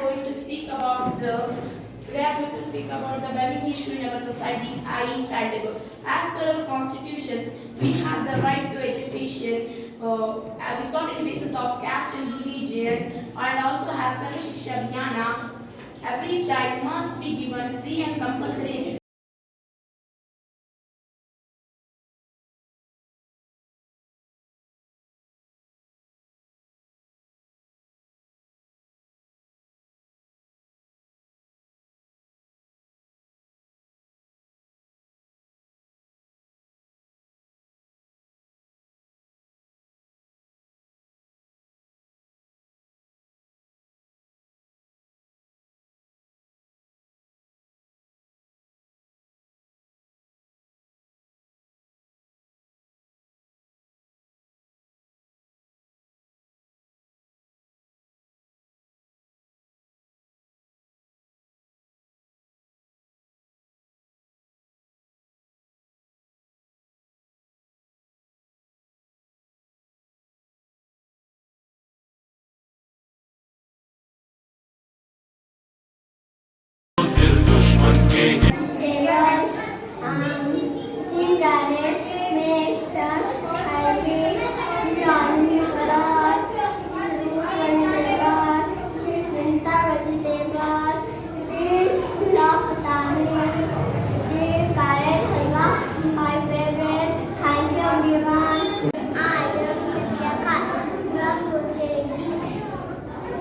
going to speak about the burning issue in our society, i.e. child labor. As per our constitutions, we have the right to education without any basis of caste and religion, and also have Sarva Shiksha Abhiyana. Every child must be given free and compulsory education. Tables, thin garnish makes us happy. Johnny color, vegetable, this winter vegetable, this love tamarind, this carrot halwa, my favorite. Thank you everyone. I am Sisya Khan from UKG.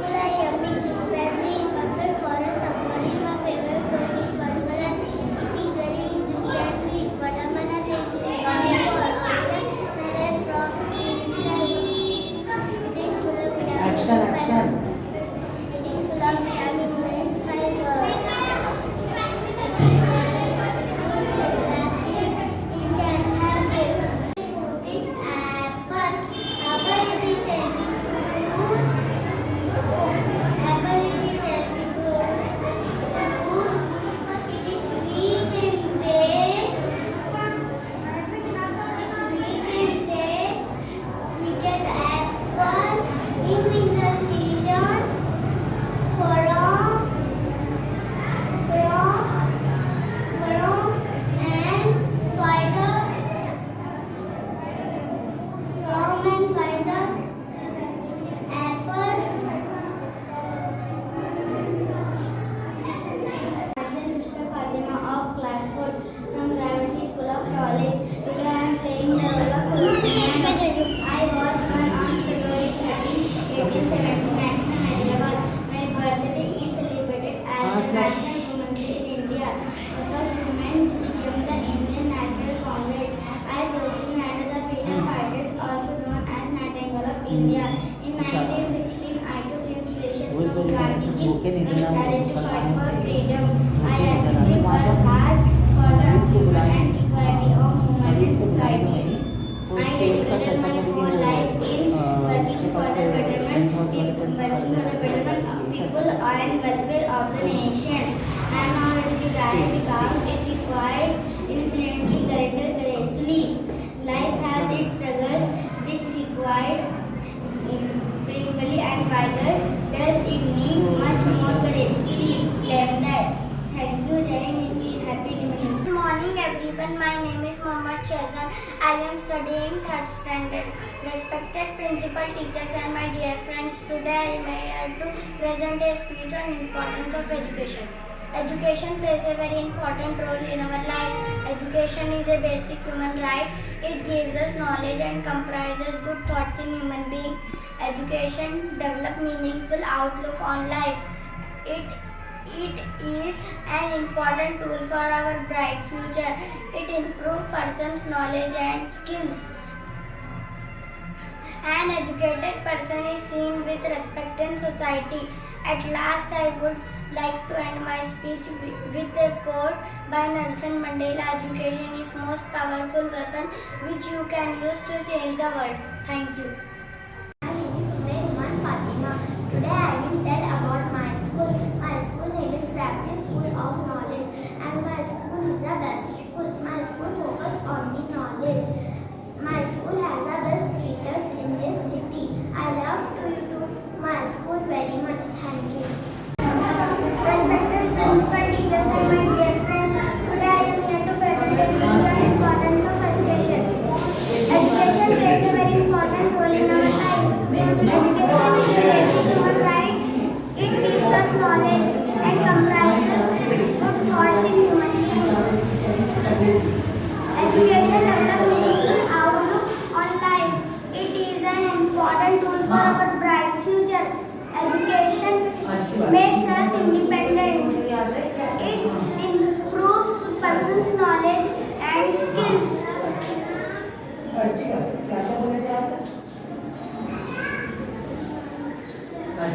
The yummy is very perfect for a summer. My favorite fruit is watermelon. It is very delicious sweet watermelon. It is made from inside. It is full of vitamin fiber. It is full of vitamin fiber. It is very relaxing. Easy and healthy. Fruit is apple. Apple is a fruit. Apple is a fruit. It is sweet in taste. It is sweet in taste. We get apples in winter season from and fiber apple. Myself Mr. Fatima of class 4 from Gravity School of Knowledge. Today I am playing the role of Sultan. I was born on February 13, 1879 in Hyderabad. My birthday is celebrated as National Women's Day in India. The first woman to become the Indian National Congress. I sojourned under the freedom fighters, also known as Nightingale of India. In 1916, I took inspiration from Gandhiji and started to fight for freedom. I actively worked hard for the improvement and equality of women in society. I dedicated my whole life in working for the betterment of people and welfare of the nation. I am not ready to die because it requires infinitely greater courage to live. Life has its struggles which requires bravery and vigor. Thus it needs much more courage to live. Splendid. Thank you. Jai Hind. Happy New Year. Good morning everyone. My name is Mohammad Shahzan. I am studying 3rd standard. Respected principal, teachers and my dear friends, today I am here to present a speech on importance of education. Education plays a very important role in our life. Education is a basic human right. It gives us knowledge and comprises good thoughts in human being. Education develops meaningful outlook on life. It is an important tool for our bright future. It improves person's knowledge and skills. An educated person is seen with respect in society. At last, I would like to end my speech with a quote by Nelson Mandela. Education is most powerful weapon which you can use to change the world. Thank you. My name is Suleiman Fatima. Today I will tell about my school. My school name is Practice School of Knowledge and my school is the best school. My school focuses on the knowledge. My school has the best teachers in this city. I love to my school very much. Thank you. makes us independent. It improves person's knowledge and skills. अच्छी बात है। क्या क्या बोले थे आप? An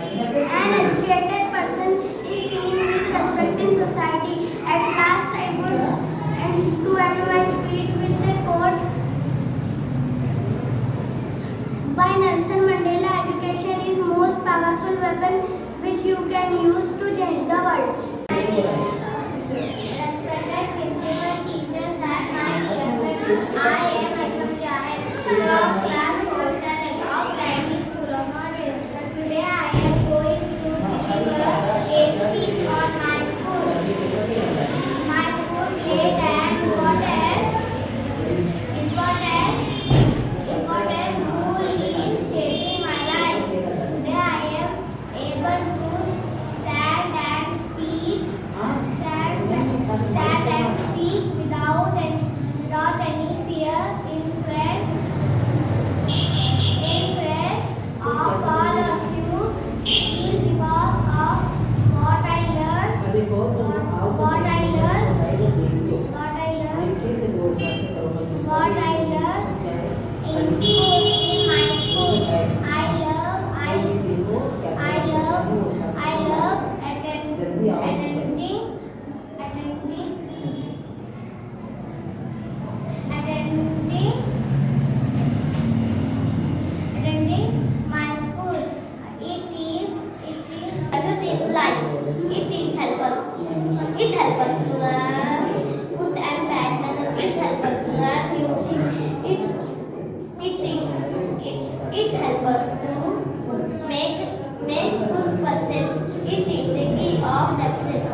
educated person is seen with respect in society. At last, I would and to end my speech with a quote by Nelson Mandela: "Education is most powerful weapon which you can use to change the world." Respected principal, teachers, and my dear friends, I am Ajam Jahid from class 4 standard of primary school of Norwich. Today I am going to deliver a speech on my school. My school played an important role in shaping my life. Today I am able to stand and speak without any fear in front of all of you. Is because of what I learned, what I learned, what I learned, what I learned in school, in my school. I love attending my school. It is success in life. It help us to learn good and bad manners. It help us to learn new things. It help us to make good person. It is the key of success.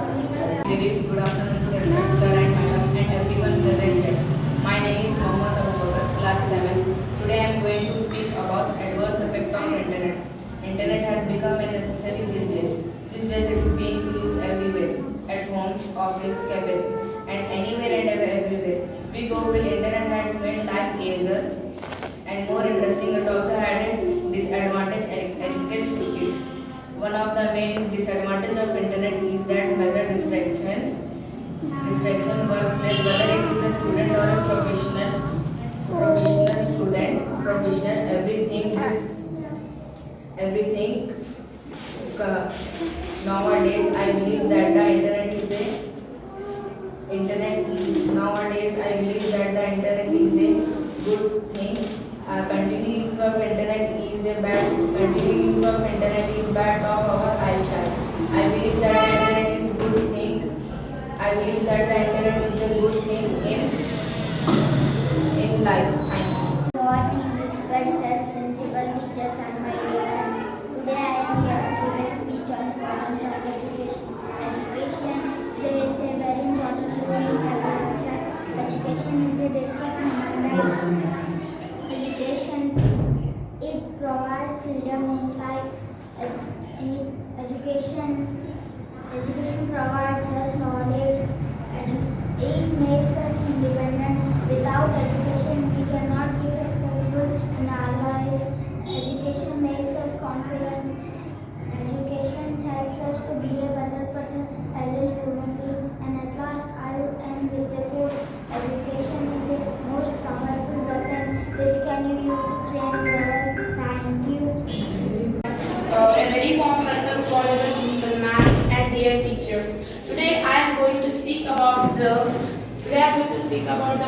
Very good afternoon to everyone, sir and madam and everyone present here. My name is Mohammad Abu Bakr, class 7. Today I am going to speak about adverse effect of internet. Internet has become a necessary these days. These days it is being used everywhere, at homes, office, cafes, and anywhere and everywhere. We go with internet had made life easier and more interesting. It also had a disadvantage addicted to it. One of the main disadvantages of internet is that whether distraction workplace, whether it is a student or a professional, everything. Nowadays, I believe that the internet is a good thing. Continued use of internet is bad of our eyesight. I believe that the internet is good thing. I believe that the internet is a good thing in life. Thank you. Morning, respected principal, teachers, and my dear friends. Today I am here to give a speech on the importance of education. Education plays a very important role in every life. Education is a basic human right. It provides freedom in life. Education provides us knowledge. It makes us independent. Without education, we cannot be successful in our life. Education makes us confident. Education helps us to be a better person as a human being. And at last, I will end with the quote: "Education is the most powerful weapon which can you use to change the world." Thank you. A very warm welcome to all of the principal ma'am and dear teachers. Today I am going to speak about the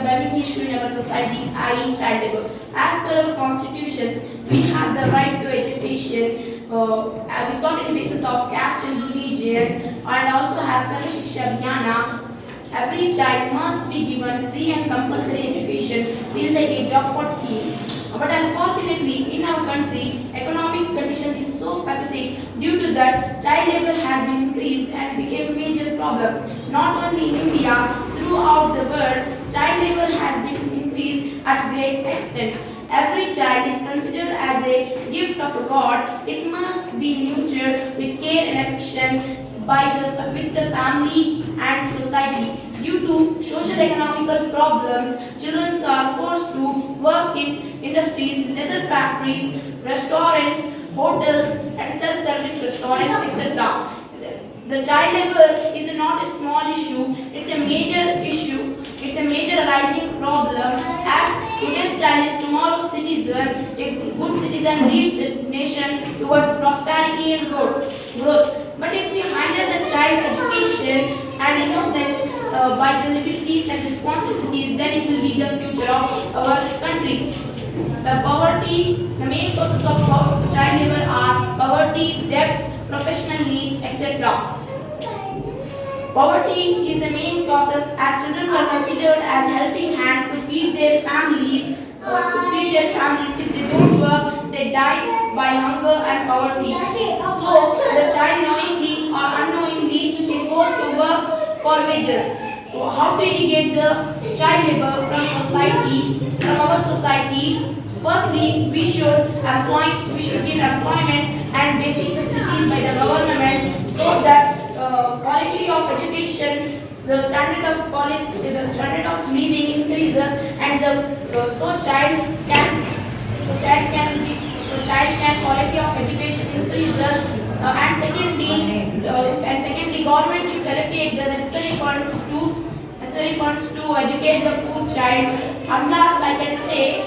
burning issue in our society, i.e. child labor. As per our constitutions, we have the right to education without any basis of caste and religion, and also have Sarva Shiksha Abhiyana. Every child must be given free and compulsory education till the age of 14. But unfortunately, in our country, economic condition is so pathetic. Due to that, child labor has been increased and became a major problem. Not only in India, throughout the world, child labor has been increased at great extent. Every child is considered as a gift of a God. It must be nurtured with care and affection with the family and society. Due to social economical problems, children are forced to work in industries, leather factories, restaurants, hotels, and self-service restaurants, etc. The child labor is not a small issue, it's a major issue, it's a major rising problem as today's child is tomorrow's citizen. A good citizen leads a nation towards prosperity and growth. But if we handle the child education and innocence by the liberties and responsibilities, then it will be the future of our country. The main causes of child labor are poverty, debts, professional needs, etc. Poverty is the main causes as children are considered as helping hand to feed their families. If they don't work, they die by hunger and poverty. So the child knowingly or unknowingly is forced to work for wages. How to mitigate the child labor from our society? Firstly, we should give employment and basic facilities by the government so that quality of education, the standard of living increases, and child can quality of education increases. And secondly, government should allocate the necessary funds to educate the poor child. At last, I can say